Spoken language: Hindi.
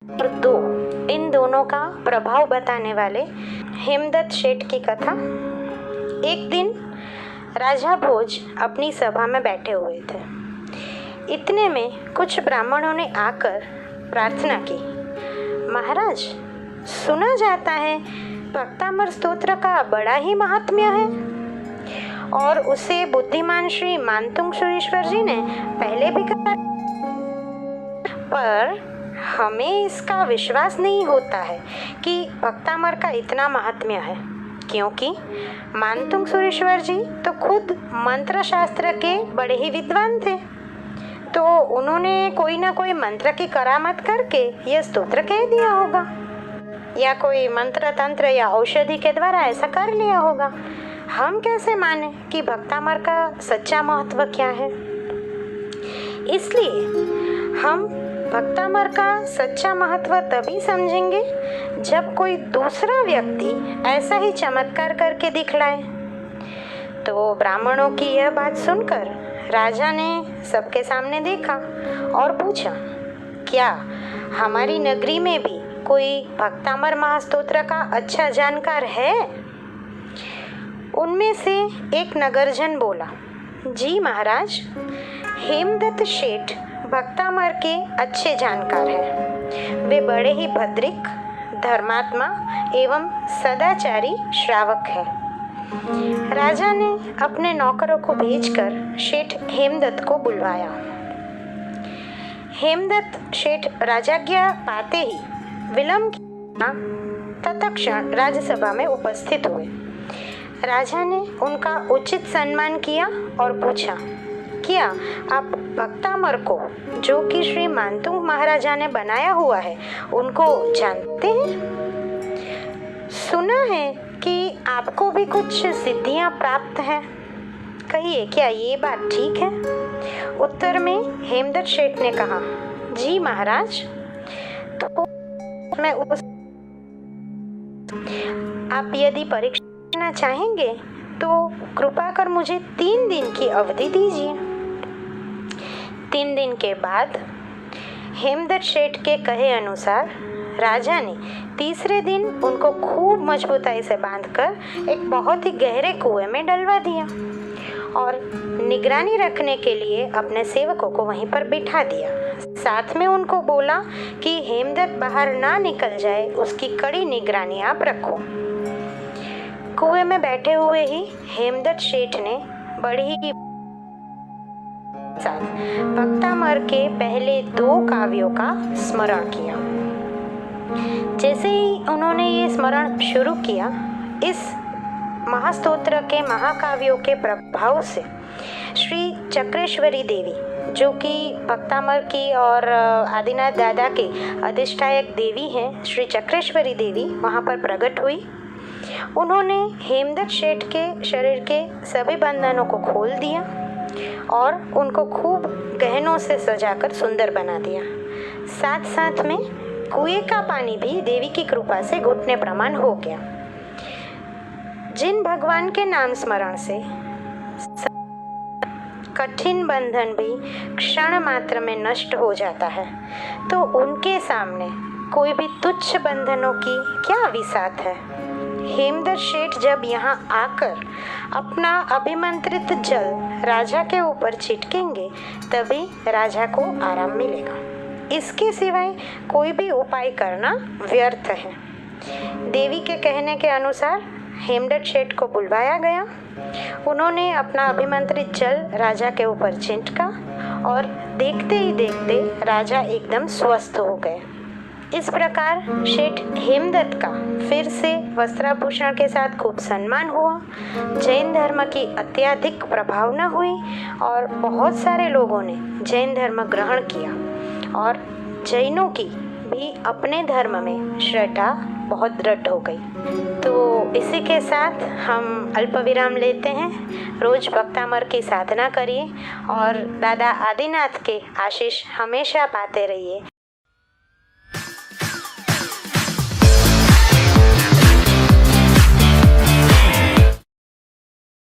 और दो, इन दोनों का प्रभाव बताने वाले हेमदत्त शेठ की कथा। एक दिन राजा भोज अपनी सभा में बैठे हुए थे। इतने में कुछ ब्राह्मणों ने आकर प्रार्थना की, महाराज, सुना जाता है भक्तामर स्तोत्र का बड़ा ही महात्म्य है और उसे बुद्धिमान श्री मानतुंग सुरेश्वर जी ने पहले भी कहा, पर हमें इसका विश्वास नहीं होता है कि भक्तामर का इतना महात्म्य है, क्योंकि मानतुंग सुरेश्वर जी तो खुद मंत्र शास्त्र के बड़े ही विद्वान थे। तो उन्होंने कोई ना कोई मंत्र की करामत करके यह स्तोत्र कह दिया होगा, या कोई मंत्र तंत्र या औषधि के द्वारा ऐसा कर लिया होगा। हम कैसे माने कि भक्तामर का सच्चा महत्व क्या है? इसलिए हम भक्तामर का सच्चा महत्व तभी समझेंगे जब कोई दूसरा व्यक्ति ऐसा ही चमत्कार करके दिखलाए। तो ब्राह्मणों की यह बात सुनकर राजा ने सबके सामने देखा और पूछा, क्या हमारी नगरी में भी कोई भक्तामर महास्तोत्र का अच्छा जानकार है? उनमें से एक नगरजन बोला, जी महाराज, हेमदत्त शेठ भक्तामर के अच्छे जानकार हैं। वे बड़े ही भद्रिक, धर्मात्मा एवं सदाचारी श्रावक हैं। राजा ने अपने नौकरों को भेजकर शेठ हेमदत्त को बुलवाया। हेमदत्त शेठ राजाज्ञा पाते ही विलंब किया तत्क्षण राज्यसभा में उपस्थित हुए। राजा ने उनका उचित सम्मान किया और पूछा, क्या आप भक्तामर को, जो कि श्री मानतुंग महाराजा ने बनाया हुआ है, उनको जानते हैं? सुना है कि आपको भी कुछ सिद्धियां प्राप्त हैं। कहिए, क्या ये बात ठीक है? उत्तर में हेमदत्त शेठ ने कहा, जी महाराज, तो मैं आप यदि परीक्षा करना चाहेंगे तो कृपा कर मुझे 3 दिन की अवधि दीजिए। 3 दिन के बाद हेमदत्त शेठ के कहे अनुसार राजा ने तीसरे दिन उनको खूब मजबूताई से बांधकर एक बहुत ही गहरे कुएं में डलवा दिया और निगरानी रखने के लिए अपने सेवकों को वहीं पर बिठा दिया। साथ में उनको बोला कि हेमदत्त बाहर ना निकल जाए, उसकी कड़ी निगरानी आप रखो। कुएं में बैठे हुए ही हेमदत्त शेठ ने बड़ी ही साथ भक्तामर के पहले 2 काव्यों का स्मरण किया। जैसे ही उन्होंने ये स्मरण शुरू किया, इस महास्तोत्र के महाकाव्यों के प्रभाव से श्री चक्रेश्वरी देवी, जो कि भक्तामर की और आदिनाथ दादा के अधिष्ठायक देवी हैं, श्री चक्रेश्वरी देवी वहाँ पर प्रकट हुई। उन्होंने हेमदत्त शेठ के शरीर के सभी बंधनों को खोल दिया और उनको खूब गहनों से सजाकर सुंदर बना दिया। साथ साथ में कुएं का पानी भी देवी की कृपा से घुटने प्रमाण हो गया। जिन भगवान के नाम स्मरण से कठिन बंधन भी क्षण मात्र में नष्ट हो जाता है, तो उनके सामने कोई भी तुच्छ बंधनों की क्या विसात है। हेमदत्त शेठ जब यहाँ आकर अपना अभिमंत्रित जल राजा के ऊपर छिटकेंगे, तभी राजा को आराम मिलेगा। इसके सिवाय कोई भी उपाय करना व्यर्थ है। देवी के कहने के अनुसार हेमदत्त शेठ को बुलवाया गया। उन्होंने अपना अभिमंत्रित जल राजा के ऊपर छिटका और देखते ही देखते राजा एकदम स्वस्थ हो गए। इस प्रकार शेठ हेमदत्त का फिर से वस्त्राभूषण के साथ खूब सम्मान हुआ। जैन धर्म की अत्यधिक प्रभाव न हुई और बहुत सारे लोगों ने जैन धर्म ग्रहण किया और जैनों की भी अपने धर्म में श्रद्धा बहुत दृढ़ हो गई। तो इसी के साथ हम अल्प विराम लेते हैं। रोज भक्तामर की साधना करिए और दादा आदिनाथ के आशीष हमेशा पाते रहिए।